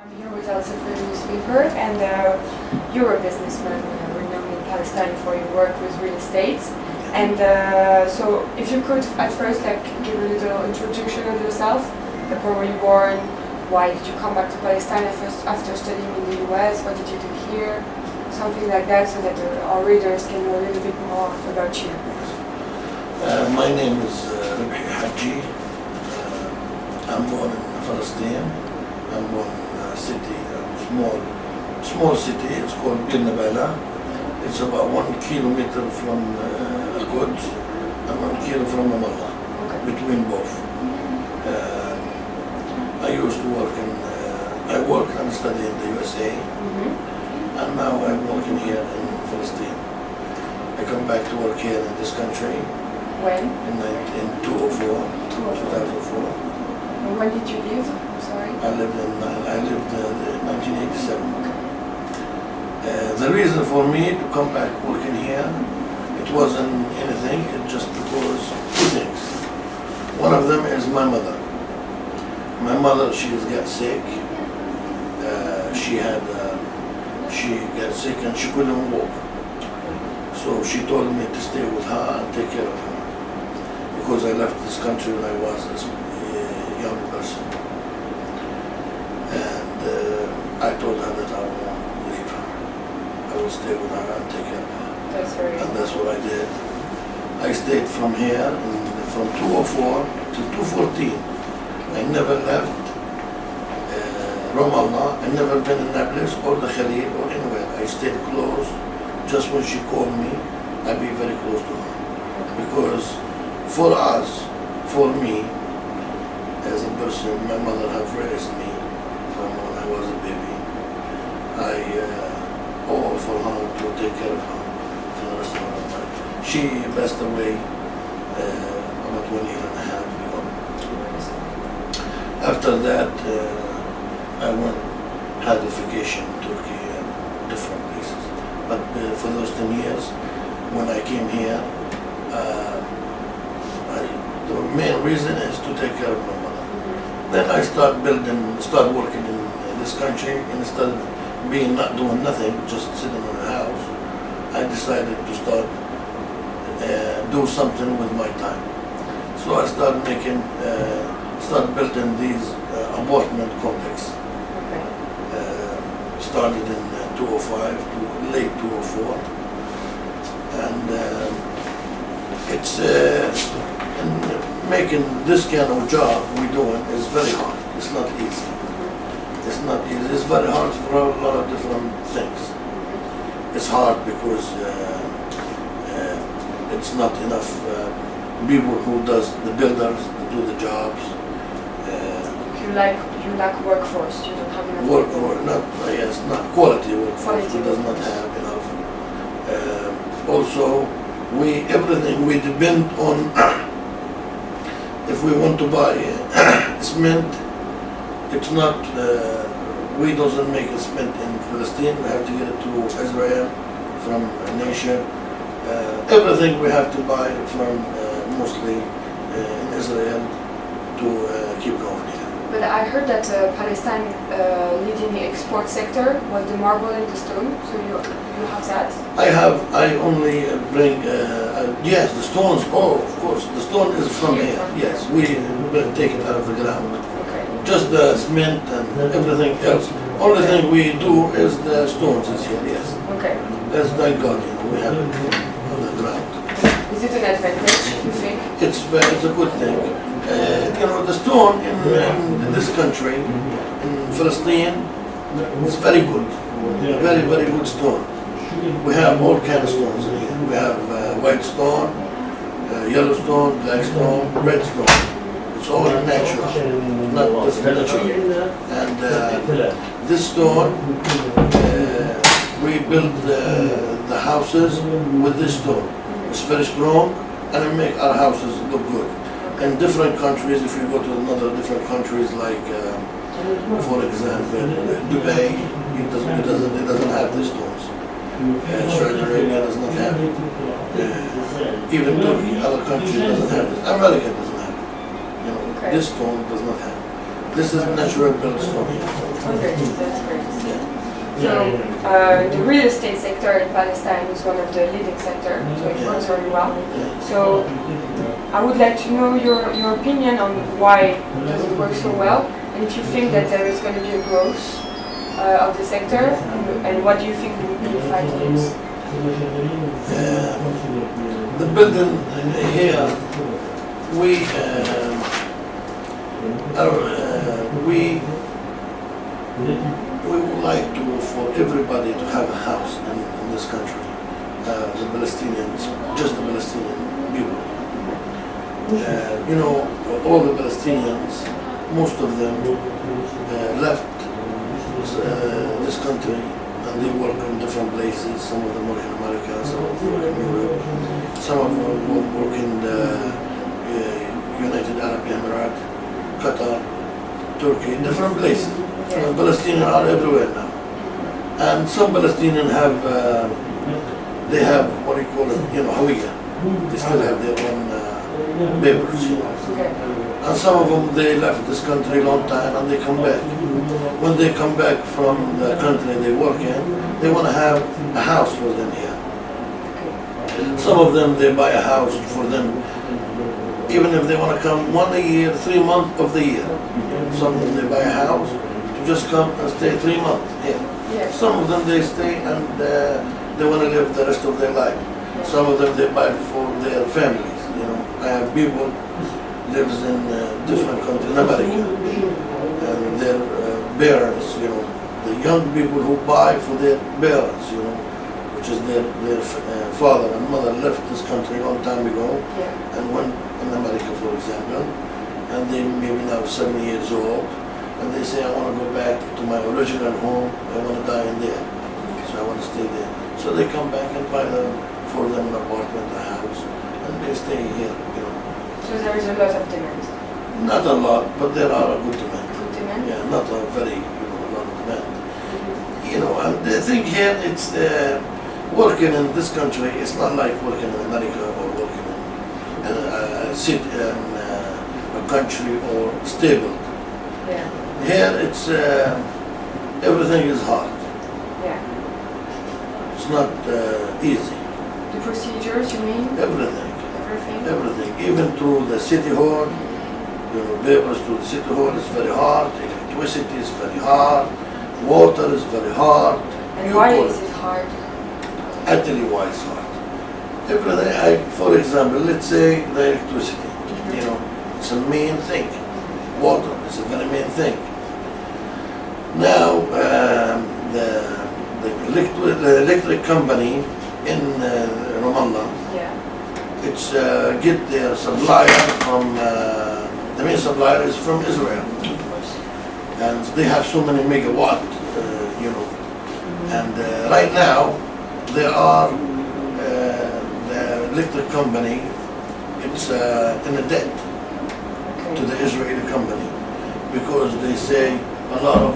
I'm here with also for the newspaper, and you're a businessman renowned in Palestine for your work with real estate. And so if you could at first give a little introduction of yourself, where were you born, why did you come back to Palestine after studying in the US, what did you do here, something like that, so that our readers can know a little bit more about you. My name is Ribhi Hajjeh. I'm born in Palestine. I'm born in a city, a small city. It's called Renewable. It's about 1 kilometer from Al-Quds and 1 kilo from Ramallah, between both. I used to work I work and study in the USA, and now I'm working here in Palestine. I come back to work here in this country. When? In 2004. And when did you leave? I'm sorry. I lived in 1987. The reason for me to come back working here, it wasn't anything. It just because two things. One of them is my mother. My mother, she got sick. She got sick and she couldn't walk. So she told me to stay with her and take care of her, because I left this country when I was a young person. And I told her that I won't leave her. I will stay with her and take care of her. That's very And that's what I did. I stayed from here, from 2004 to 2014. I never left Ramallah. I never been in Nablus or the Khalil or anywhere. I stayed close. Just when she called me, I'd be very close to her. Because for us, for me, as a person, my mother have raised me from when I was a baby. I owe for her to take care of her for the rest of her life. She passed away about 1 year and a half ago. After that, I had a vacation in Turkey and different places. But for those 10 years, when I came here, the main reason is to take care of my mother. Then I start working in this country, and instead of not doing nothing, just sitting in a house, I decided to do something with my time. So I started building these apartment complex. Started in 2005 to late 2004, and making this kind of job we're doing is very hard. It's not easy. It's not easy. It's very hard for a lot of different things. It's hard because it's not enough people who does the builders to do the jobs. You lack workforce. You don't have enough Workforce, not quality workforce. We does not have enough. Also, everything we depend on. If we want to buy cement, it's not. We doesn't make cement in Palestine. We have to get it to Israel from a nation. Everything we have to buy from mostly in Israel to keep going here. But I heard that Palestine leading the export sector was the marble and the stone. So you have that? I only bring, yes, the stones, oh, of course, the stone is from here, yes, we take it out of the ground. Okay. Just the cement and everything else. Only thing we do is the stones is here, yes. Okay. That's thank God, we have it on the ground. Is it an advantage, you think? It's a good thing. The stone in this country, in Palestine, is very good. Very, very good stone. We have all kinds of stones in here. We have white stone, yellow stone, black stone, red stone. It's all natural, not different. And this stone, we build the houses with this stone. It's very strong, and it makes our houses look good. In different countries, if you go to different countries like, for example, Dubai, it doesn't have these stones. Saudi Arabia does not have it. Even Turkey, other countries doesn't have it. America doesn't have it. This stone does not have it. This is natural built stone here. Okay, that's great. Yeah. So the real estate sector in Palestine is one of the leading sectors, so it works very well. So I would like to know your opinion on why does it work so well, and if you think that there is going to be a growth of the sector, and what do you think will be in 5 years? The building here, we would like for everybody to have a house in this country. The Palestinians, just the Palestinian people. All the Palestinians, most of them left this country and they work in different places. Some of them work in America, some of them work in Europe, some of them work in the United Arab Emirates, Qatar, Turkey, different places. Palestinians are everywhere now. And some Palestinians they have what do you call it, Hawiyya. They still have their own papers, And some of them, they left this country a long time and they come back. When they come back from the country they work in, they want to have a house for them here. Some of them, they buy a house for them, even if they want to come 1 a year, 3 months of the year. Some of them, they buy a house to just come and stay 3 months here. Some of them, they stay and they want to live the rest of their life. Some of them, they buy for their families. I have people lives in different countries in America, and their parents, the young people who buy for their parents, which is their father and mother left this country a long time ago, and went in America, for example, and they maybe now 70 years old, and they say, I want to go back to my original home, I want to die in there, so I want to stay there. So they come back and buy for them an apartment, a house, and they stay here, So there is a lot of demand? Not a lot, but there are a good demand. Good demand? Yeah, not a very, a lot of demand. And the thing here, it's working in this country, it's not like working in America or working in a country or stable. Yeah. Here, it's everything is hard. Yeah. It's not easy. The procedures, you mean? Everything. Everything? Even through the city hall, papers to the city hall is very hard, electricity is very hard, water is very hard. And why is it hard? I tell you why it's hard. Everything, for example, let's say the electricity, it's a main thing. Water is a very main thing. Now, the electric company in Ramallah, it's get their supplier from, the main supplier is from Israel. And they have so many megawatt, And right now, they are, the electric company, it's in a debt to the Israeli company. Because they say a lot of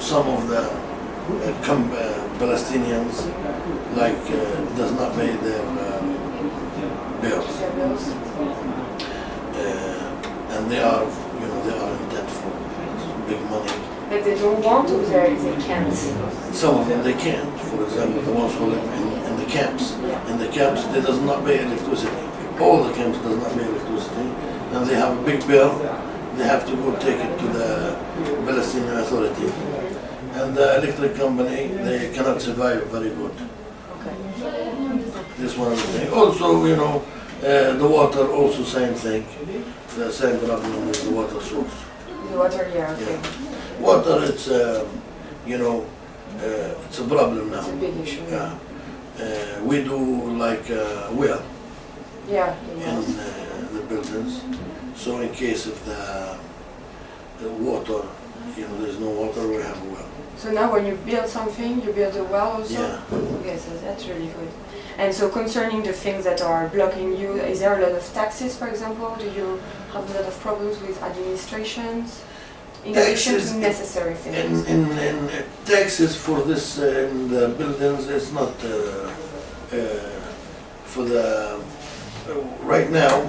some of the Palestinians does not pay their bills, and they are in debt for big money. But they don't want to, they can't. Some of them they can't. For example, the ones who live in the camps. In the camps, they does not pay electricity. All the camps does not pay electricity, and they have a big bill. They have to go take it to the Palestinian Authority. And the electric company, they cannot survive very good. This one of the things. Also, the water, also same thing. The same problem with the water source. The water, okay. Water, it's, it's a problem now. It's a big issue. Yeah. We do like well in the buildings. So in case of the water, there's no water, we have a well. So now when you build something, you build a well also? Yeah. Okay, so that's really good. And so concerning the things that are blocking you, is there a lot of taxes, for example? Do you have a lot of problems with administrations? In addition to necessary things? In taxes for this in the buildings, it's not for the right now.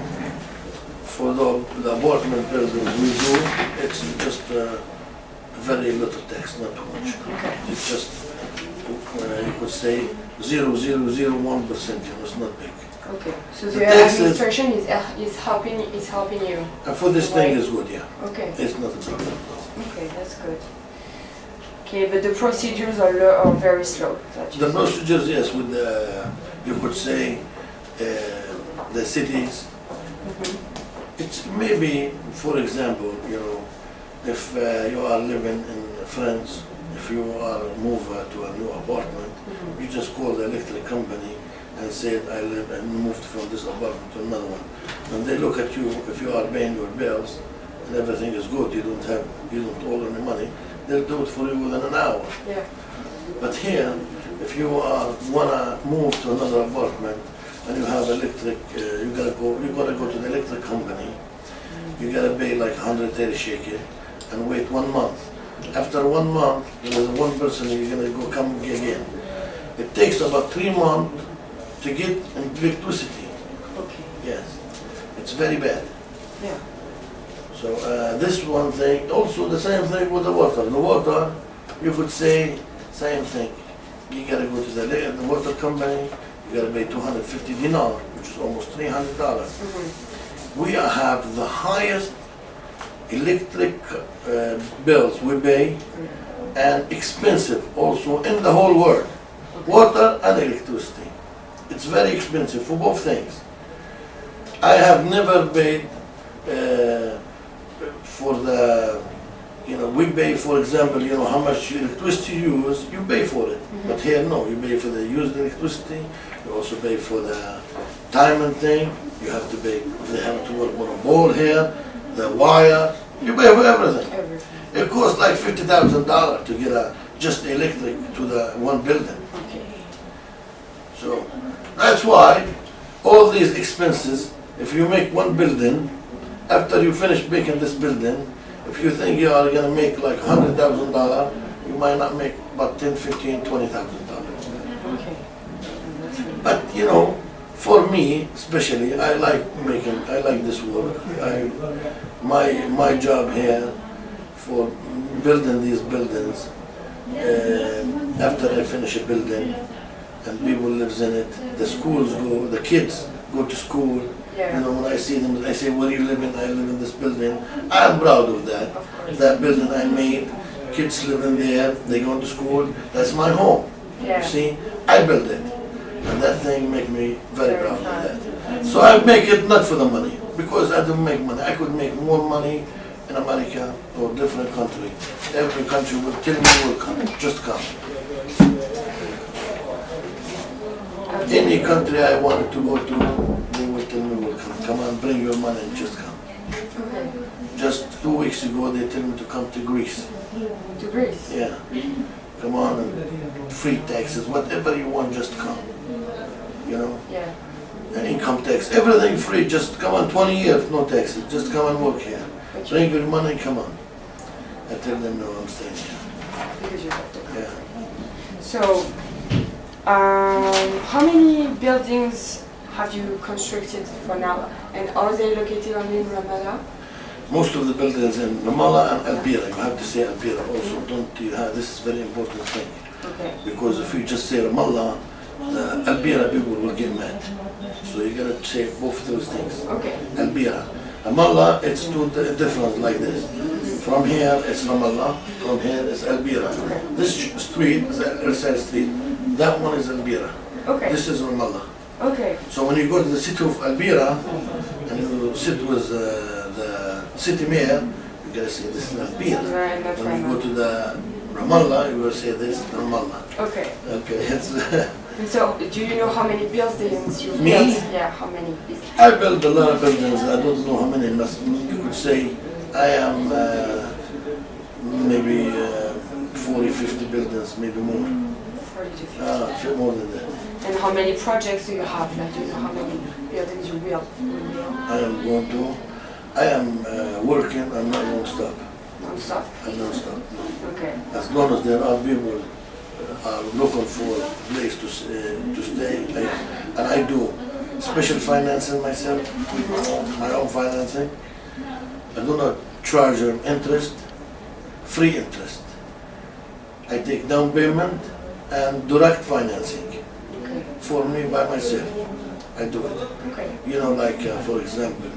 for the apartment buildings we do, it's just very little tax, not too much. Okay. It's just, you could say, 0.0001%, it's not big. Okay. So The the taxes- administration is helping you. And for this thing Right. is good, yeah. Okay. It's not a problem, no. Okay, that's good. Okay, but the procedures are very slow. That you The said. procedures, yes, with the, you could say, the cities. Mhm. It's maybe, for example, if you are living in France, if you are a mover to a new apartment, Mhm. you just call the electric company and say, I live and moved from this apartment to another one. And they look at you, if you are paying your bills and everything is good, you don't owe any money, they'll do it for you within an hour. Yeah. But here, if you wanna move to another apartment and you have electric, you gotta go to the electric company. You gotta pay like 130 shekel and wait 1 month. After 1 month, there's one person you're gonna go come again. It takes about 3 months to get electricity. Okay. Yes, it's very bad. Yeah. So this one thing, also the same thing with the water. The water, you could say same thing. You gotta go to the water company, you gotta pay 250 dinar, which is almost $300. Mhm. We have the highest electric bills we pay, and expensive also in the whole world. Water and electricity. It's very expensive for both things. I have never paid for the, we pay, for example, how much electricity you use, you pay for it. But here, no, you pay for the used electricity, you also pay for the timing thing, you have to pay, they have to work on a ball here, the wire, you pay for everything. Everything. It costs like $50,000 to get just electric to the one building. Okay. So that's why all these expenses, if you make one building, after you finish making this building, if you think you are gonna make like $100,000, you might not make about $10, $15, $20,000. Okay. That's good. But for me especially, I like this work. My job here for building these buildings, after I finish a building and people lives in it, the schools the kids go to school. Yeah. When I see them, I say, where are you living? I live in this building. I'm proud of that. Of course. That building I made, kids live in there, they go to school. That's my home. Yeah. You see, I built it. And that thing make me very Very proud of proud. that. So I make it not for the money, because I don't make money. I could make more money in America or different country. Every country will tell me, will come, just come. Any country I wanted to go to, they will tell me, will come. Come on, bring your money and just come. Okay. Just 2 weeks ago, they tell me to come to Greece. To Greece. Yeah. Come on, and free taxes, whatever you want, just come. Yeah. Income tax, everything free, just come on, 20 years, no taxes, just come and work here. Okay. Bring your money, come on. I tell them, no, I'm staying here. Because you have to. Yeah. So, how many buildings have you constructed for now? And are they located only in Ramallah? Most of the buildings in Ramallah and Albira, you have to say Albira also, this is very important thing. Okay. Because if you just say Ramallah, the Albira people will get mad. So you gotta say both those things. Okay. Albira. Ramallah, it's two different like this. From here it's Ramallah, from here it's Albira. This street is Al Street, that one is Albira. Okay. This is Ramallah. Okay. So when you go to the city of Albira and you sit with the city mayor, you gotta say this is Albira. Right, that's When you go right. to the Ramallah, you will say this is Ramallah. Okay. Okay, it's And so, do you know how many buildings you've Me? built? Yeah, how many? I built a lot of buildings. I don't know how many. You could say I am maybe 40, 50 buildings, maybe more. 40 to 50. More than that. And how many projects do you have? Like, do you know how many buildings you will build? I am working. I'm not going to stop. Non-stop? I'm not stop. Okay. As long as there are people are looking for a place to stay, and I do. special financing myself, my own financing. I do not charge them interest, free interest. I take down payment and direct financing Okay. for me by myself. I do it. Okay. You know, like for example,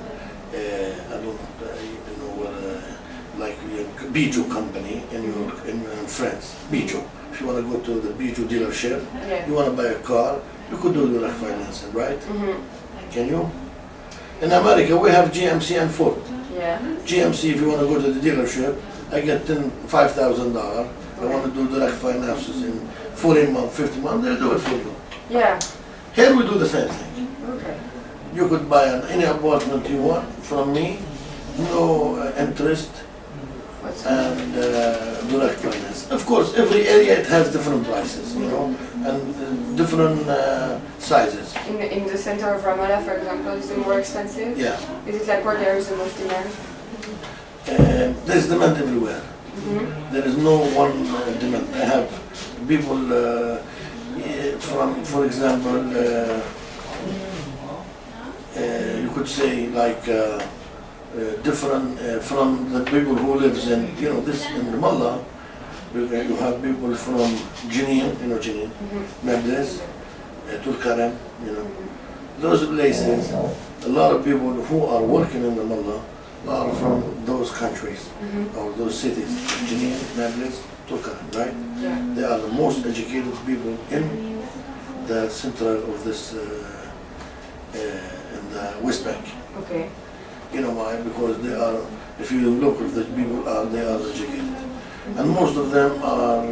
I don't, you know, like Bijou company in France, Bijou. If you want to go to the Bijou dealership, Yeah. you want to buy a car, you could do direct financing, right? Mm-hmm. Can you? In America, we have GMC and Ford. Yeah. GMC, if you want to go to the dealership, I get $5,000. I want to do direct finances in 40 months, 50 months, they'll do it for you. Yeah. Here we do the same thing. Okay. You could buy any apartment you want from me, no interest What's and direct finance. Of course, every area it has different prices, you know, and different sizes. in the center of Ramallah, for example, is it more expensive? Yeah, Is it like where there is the most demand? there's demand everywhere. Mm-hmm. There is no one demand. I have people from, for example, you could say like different from the people who lives in, you know, this in Ramallah. You have people from Jenin, you know Jenin, Nablus, Tulkarem, you know, those places. A lot of people who are working in Ramallah are from those countries or those cities, Jenin, Nablus, Tulkarem, right? Yeah. They are the most educated people in the central of this, in the West Bank. Okay. You know why? Because they are, if you look at the people, they are educated. And most of them are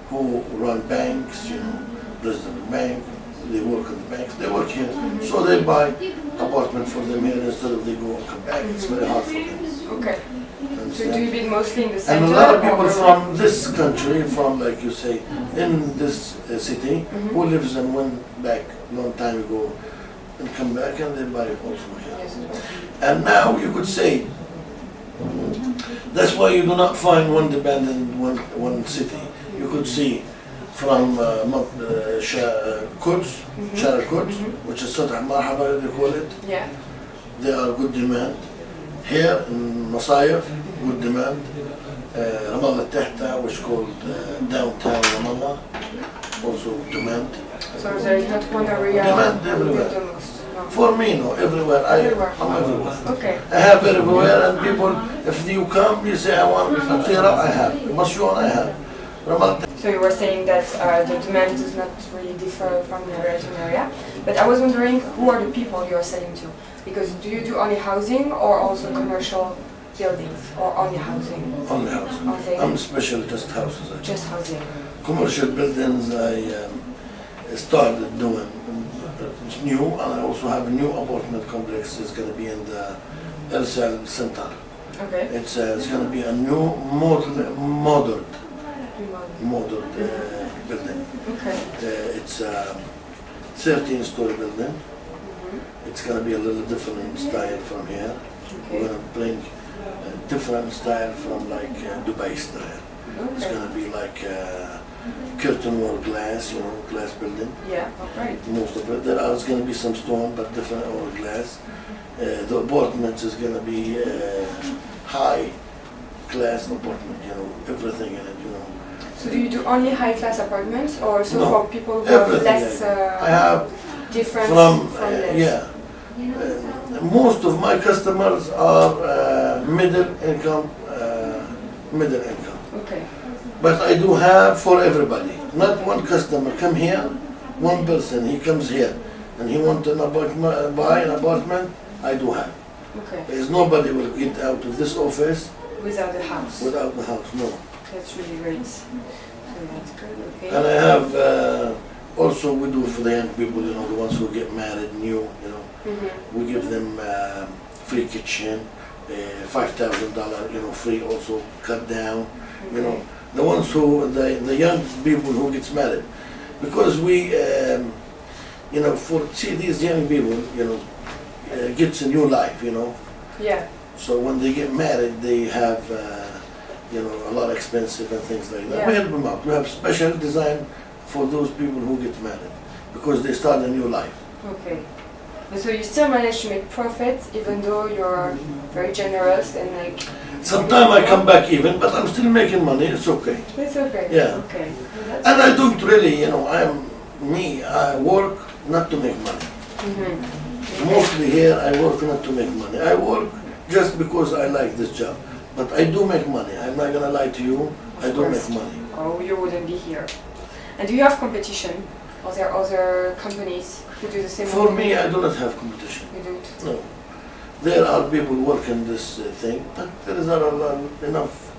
who run banks, you know, president of the bank, they work in the banks, they work here. So they buy apartment for them here instead of they go and come back. It's very hard for them. Okay. So Understand? do you build mostly in the center? And a lot of people or- from this country, from like you say, in this city, who lives and went back long time ago and come back and they buy also here. Yes, as well. And now you could say, that's why you do not find one demand in one city. You could see from Quds, Shara Quds, which is Satah Marhaba, they call it. Yeah. They are good demand. Here in Masayif, good demand. Ramallah Tehta, which is called downtown Ramallah, also demand. So there is not one area Demand where you everywhere. build the most? No. For me, no, everywhere. Everywhere. I'm everywhere. Okay. I have everywhere, and people, if you come, you say, I want a tira, I have. Mashoon, I have. Ramallah. So you were saying that the demand does not really differ from area to area, but I was wondering who are the people you are selling to? Because do you do only housing or also commercial buildings or only housing? Only house. Housing. I'm special, just houses. I do. Just housing. Commercial buildings, I started doing. It's new, and I also have a new apartment complex. It's going to be in the Ersal Center. Okay. It's going to be a new modern building. Okay. It's a 13-story building. It's going to be a little different style from here. We're Okay. going to bring a different style from like Dubai style. It's Okay. going to be like curtain wall glass, you know, glass building. Yeah. Right. Most of it. There is going to be some stone, but different or glass. The apartment is going to be high class apartment, you know, everything in it, you know. So do you do only high class apartments or also No, for people who have everything less I have difference from, less? yeah. Most of my customers are middle income. Okay. But I do have for everybody. Not one customer come here, one person, he comes here and he wants an apartment, buy an apartment, I do have. Okay. There's nobody will get out of this office Without the house. without the house, no. That's really great. So that's good. Okay. And I have, also we do for the young people, you know, the ones who get married new, you know, we give them free kitchen, $5,000, you know, free also cut down, you know. The ones who, the young people who gets married. Because we, you know, see these young people, you know, gets a new life, you know. Yeah. So when they get married, they have, you know, a lot of expensive and things like that. Yeah. We help them out. We have special design for those people who get married because they start a new life. Okay. But so you still manage to make profit even though you're very generous and like. Sometimes I come back even, but I'm still making money. It's okay. It's okay. Yeah. Okay. Well, that's And I nice. don't really, you know, I work not to make money. Mm-hmm. Mostly here, I work not to make money. I work just because I like this job. But I do make money. I'm not gonna lie to you. I do course. make money. Or you wouldn't be here. And do you have competition? Are there other companies who do the same? For thing? me, I do not have competition. You don't. No. There are people working this thing, but there is not enough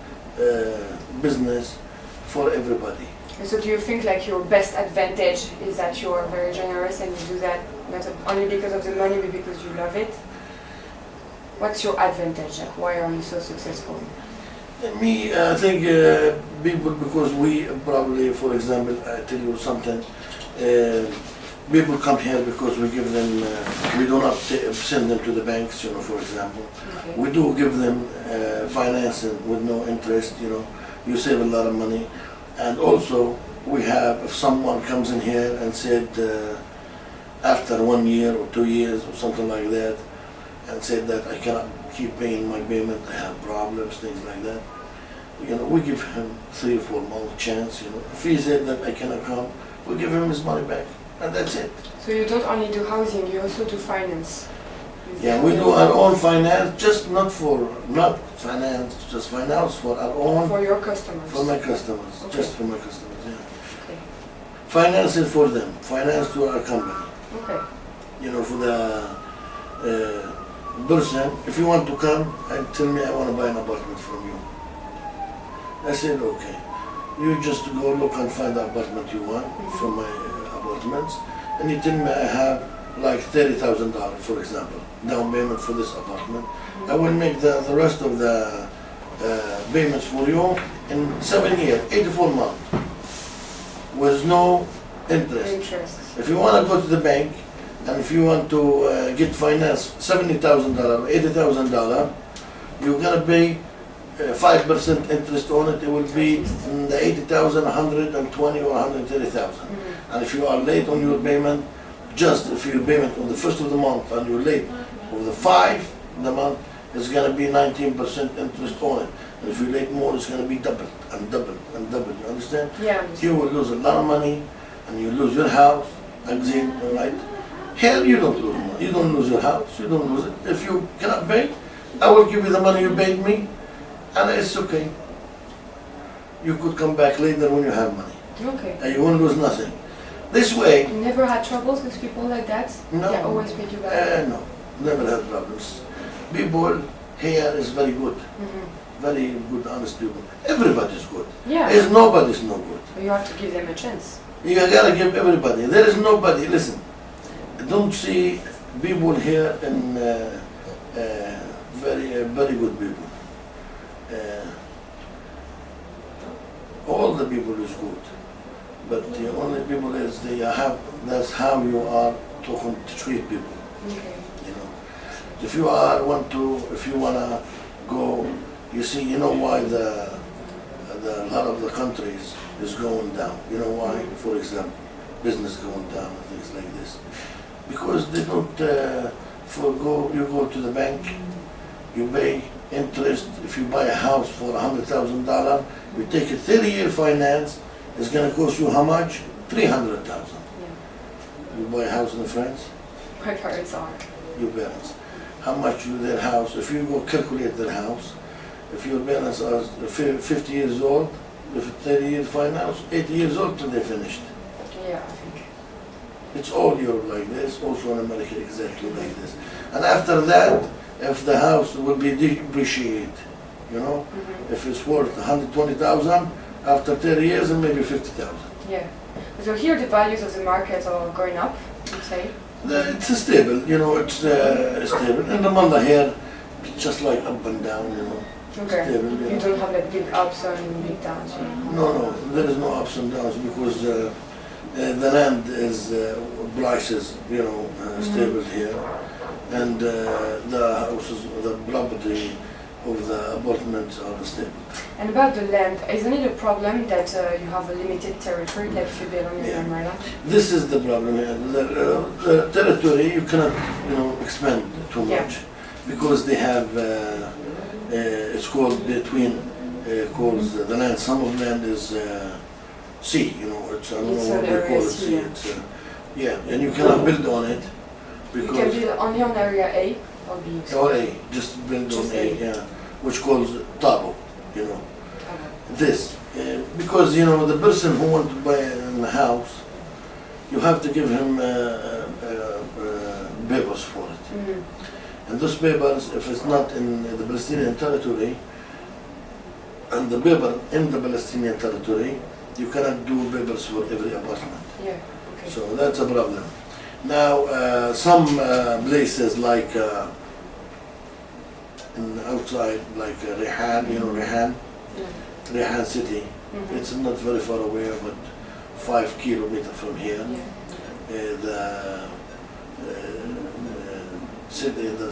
business for everybody. And so do you think like your best advantage is that you are very generous and you do that not only because of the money but because you love it? What's your advantage? Like why are you so successful? Me, I think people, because we probably, for example, I tell you something, people come here because we give them, we do not send them to the banks, you know, for example. Okay. We do give them financing with no interest, you know, you save a lot of money. And also, we have, if someone comes in here and said, after 1 year or 2 years or something like that, and said that I cannot keep paying my payment, I have problems, things like that. You know, we give him 3 or 4 month chance, you know. If he said that I cannot come, we give him his money back, and that's it. So you don't only do housing, you also do finance. Yeah, we do our own finance, just not finance for our own, For your customers. for my customers, Okay. just for my customers, yeah. Okay. Finance is for them, finance to our company. Okay. You know, for the person, if you want to come and tell me I want to buy an apartment from you. I said, okay. You just go look and find the apartment you want from my apartments, and you tell me I have like $30,000, for example, down payment for this apartment. I will make the rest of the payments for you in 7 years, 84 months, with no interest. Interest. If you want to go to the bank, and if you want to get finance $70,000, $80,000, you're gonna pay 5% interest on it. It will be in the 80,000, 120 or 130,000. And if you are late on your payment, just if your payment on the first of the month and you're late over the 5 the month, it's gonna be 19% interest on it. And if you're late more, it's gonna be double and double and double. You understand? Yeah. You will lose a lot of money, and you lose your house. Exit, right? Here you don't lose money. You don't lose your house. You don't lose it. If you cannot pay, I will give you the money you paid me, and it's okay. You could come back later when you have money, Okay. and you won't lose nothing. This way, You never had troubles with people like that? No. They always paid you back? no, never had problems. People here is very good, very good, honest people. Everybody's good. Yeah. There's nobody's no good. But you have to give them a chance. You gotta give everybody. There is nobody. Listen, don't see people here in very good people. All the people is good, but the only people is they have. That's how you are to treat people. Okay. You know, if you wanna go, you see, you know why the lot of the countries is going down. You know why? For example, business going down and things like this, because they don't forgo. You go to the bank, you pay interest. If you buy a house for $100,000, you take a 30-year finance. It's gonna cost you how much? $300,000. Yeah. You buy a house in France. My parents are. Your parents. How much you their house? If you go calculate their house, if your parents are 50 years old, with a 30-year finance, 80 years old till they finished. Yeah, I think. It's all Europe like this, also in America exactly like this. And after that, if the house will be depreciated, you know, if it's worth 120,000, after 30 years it may be 50,000. Yeah. So here the values of the market are going up, you'd say? It's stable, you know, it's stable. And the Malda here, it's just like up and down, you know. Okay. Stable, you You know. don't have like big ups and big downs. No, there is no ups and downs because the land is prices, you know, stable here, and the houses, the property of the apartments are stable. And about the land, isn't it a problem that you have a limited territory, like if you build on your umbrella? This is the problem here. The territory you cannot, expand too much because they have. It's called between. Calls the land. Some of the land is sea. It's I don't know what they call it. Sea. It's and you cannot build on it because you can build only on area A or B. Or A, just build on A, which calls Tabo. This because the person who wants to buy a house, you have to give him papers for it. Mm-hmm. And those papers, if it's not in the Palestinian territory, and the paper in the Palestinian territory, you cannot do papers for every apartment. Yeah. Okay. So that's a problem. Now, some places like outside, like Rehan, Rehan, Rehan city. Mm-hmm. It's not very far away, but 5 kilometers from here. Yeah. The city, the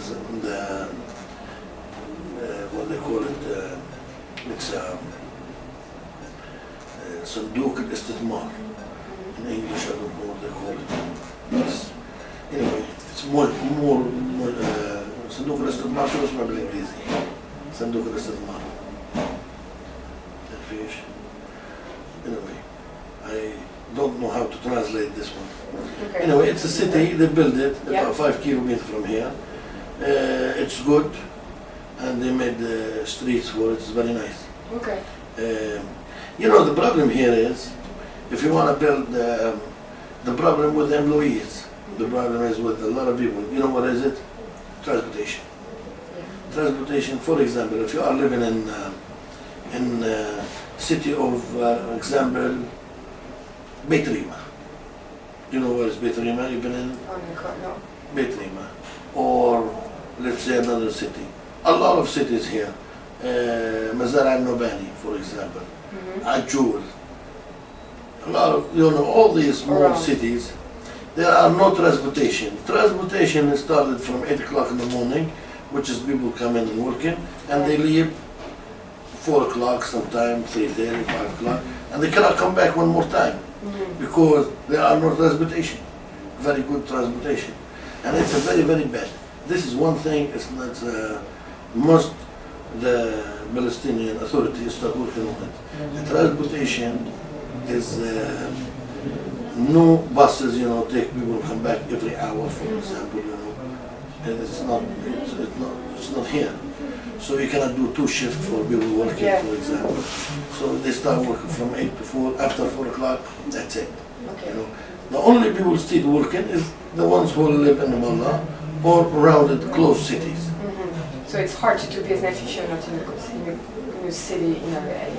what they call it, it's صندوق الاستثمار. In English, I don't know what they call it. Yes. Anyway, it's more صندوق الاستثمار شو اسمه بالإنجليزي؟ صندوق الاستثمار. Fish. Anyway, I don't know how to translate this one. Okay. Anyway, it's a city, they built it about 5 kilometers from here. It's good, and they made the streets for it, it's very nice. Okay. The problem here is, if you want to build, the problem with the employees, the problem is with a lot of people, what is it? Transportation. Yeah. Transportation, for example, if you are living in city of, example, Beit Rima. You know where is Beit Rima? You've been in No. Beit Rima. Or let's say another city. A lot of cities here. Mazar al-Nubani, for example. Mm-hmm. Ajul. A lot of, all these small Around. cities, there are no transportation. Transportation is started from 8 o'clock in the morning, which is people come in and working, and they leave 4 o'clock sometime, 3:30, 5 o'clock, and they cannot come back one more time because there are no transportation, very good transportation. And it's a very, very bad. This is one thing, it's not, must the Palestinian authorities start working on it. The transportation is no buses, take people come back every hour, for example, and it's not here. So you cannot do 2 shifts for people working, for example. So they start working from 8 to 4, after 4 o'clock, that's it. Okay. The only people still working is the ones who live in Ramallah or around the close cities. Mm-hmm. So it's hard to do business if you're not in a city in area A.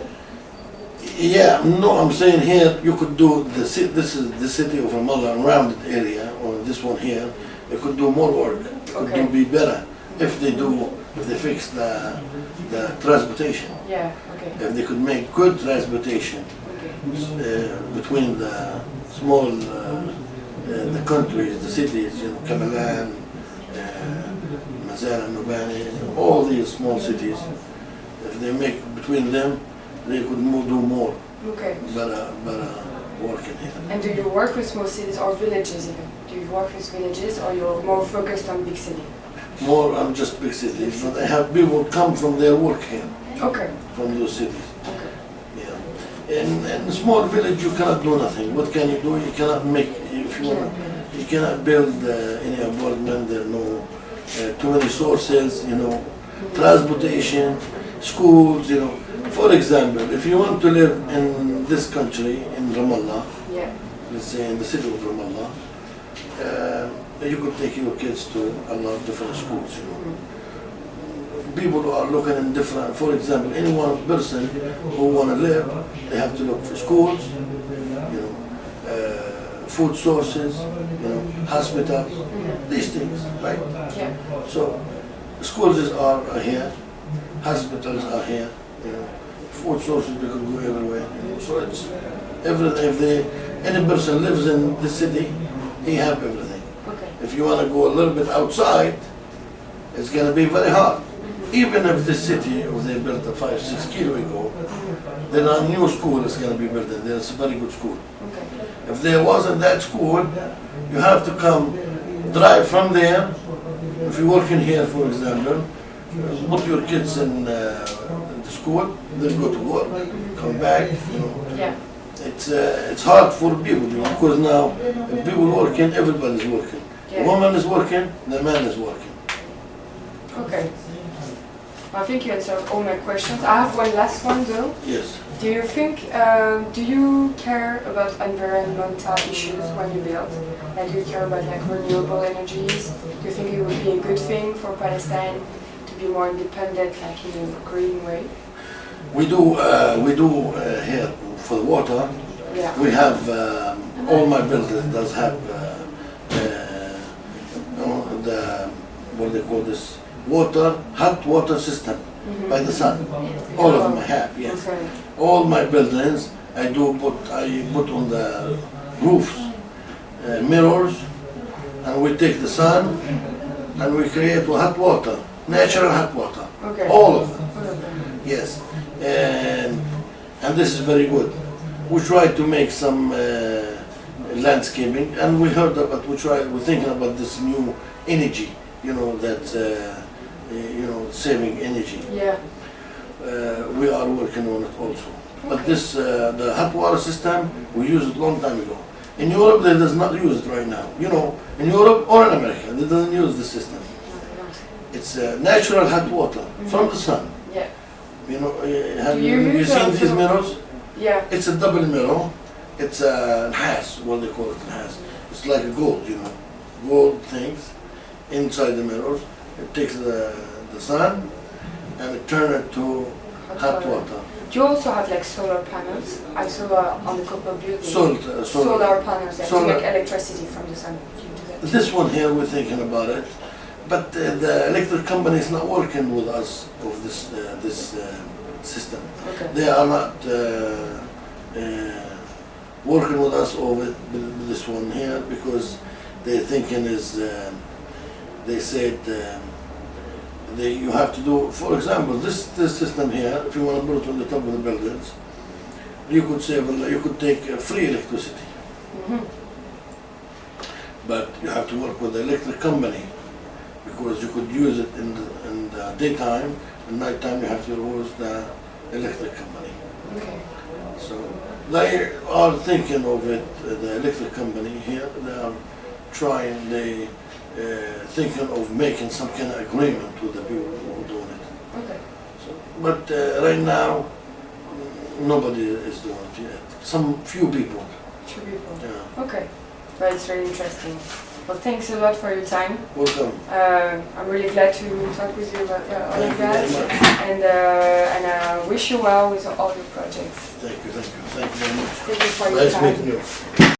Yeah, no, I'm saying here you could do this is the city of Ramallah around the area, or this one here, you could do more work. It could be better if they fix the transportation. Yeah, okay. If they could make good transportation between the small the countries, the cities, Kamalan, Mazar al-Nubani, all these small cities, if they make between them, they could do more, better working here. And do you work with small cities or villages even? Do you work with villages or you're more focused on big city? More on just big cities, but I have people come from their work here, from those cities. Okay. Yeah. In a small village, you cannot do nothing. What can you do? You cannot make, if you want, you cannot build any apartment. There are no too many sources, transportation, schools, For example, if you want to live in this country, in Ramallah, let's say in the city of Ramallah, you could take your kids to a lot of different schools, People are looking in different, for example, any one person who want to live, they have to look for schools, food sources, hospitals, these things, right? Yeah. So schools are here, hospitals are here, food sources, they could go everywhere. So it's everything. If any person lives in the city, he have everything. Okay. If you want to go a little bit outside, it's going to be very hard. even if the city, if they built a 5-6 kilo ago, there are new school that's going to be built in there. It's a very good school. Okay. If there wasn't that school, you have to come drive from there. If you're working here, for example, put your kids in the school, then go to work, come back. You know, Yeah. it's hard for people, you know, because now if people working, everybody's working. Yeah. The woman is working, the man is working. Okay. I think you answered all my questions. I have one last one though. Yes. Do you think, do you care about environmental issues when you build? Like, do you care about like renewable energies? Do you think it would be a good thing for Palestine to be more independent, like in a green way? We do here for the water. Yeah. We have all my buildings does have the what they call this hot water system by the sun. All of them I have, yes. Okay. All my buildings I put on the roofs mirrors, and we take the sun and we create hot water, natural hot water. Okay. All of them. All of them. Yes, and this is very good. We try to make some landscaping, and we heard about. We're thinking about this new energy. You know that saving energy. Yeah. We are working on it also. But this the hot water system we used it long time ago. In Europe they does not use it right now. You know, in Europe or in America they doesn't use the system. It's natural hot water from the sun. Yeah. You know, have Do you you use seen also- these mirrors? Yeah. It's a double mirror. It's a has, what they call it, has. It's like a gold, you know, gold things inside the mirrors. It takes the sun and it turns it to hot water. Do you also have like solar panels? I saw on the couple of buildings. Solar. Solar panels that to Solar. make electricity from the sun. Do you do that? This one here, we're thinking about it, but the electric company is not working with us of this system. Okay. They are not working with us over this one here because they're thinking is they said you have to do, for example, this system here. If you want to put it on the top of the buildings, you could take free electricity. Mm-hmm. But you have to work with the electric company because you could use it in the daytime, and nighttime you have to use the electric company. Okay. So they are thinking of it, the electric company here, they are trying, thinking of making some kind of agreement with the people who are doing it. Okay. So, but right now, nobody is doing it yet. Some few people. Two people. Yeah. Okay. Well, it's very interesting. Well, thanks a lot for your time. Welcome. I'm really glad to talk with you about all Thank of you that. very much. And I wish you well with all your projects. Thank you very much. Thank you for your Nice time. meeting you.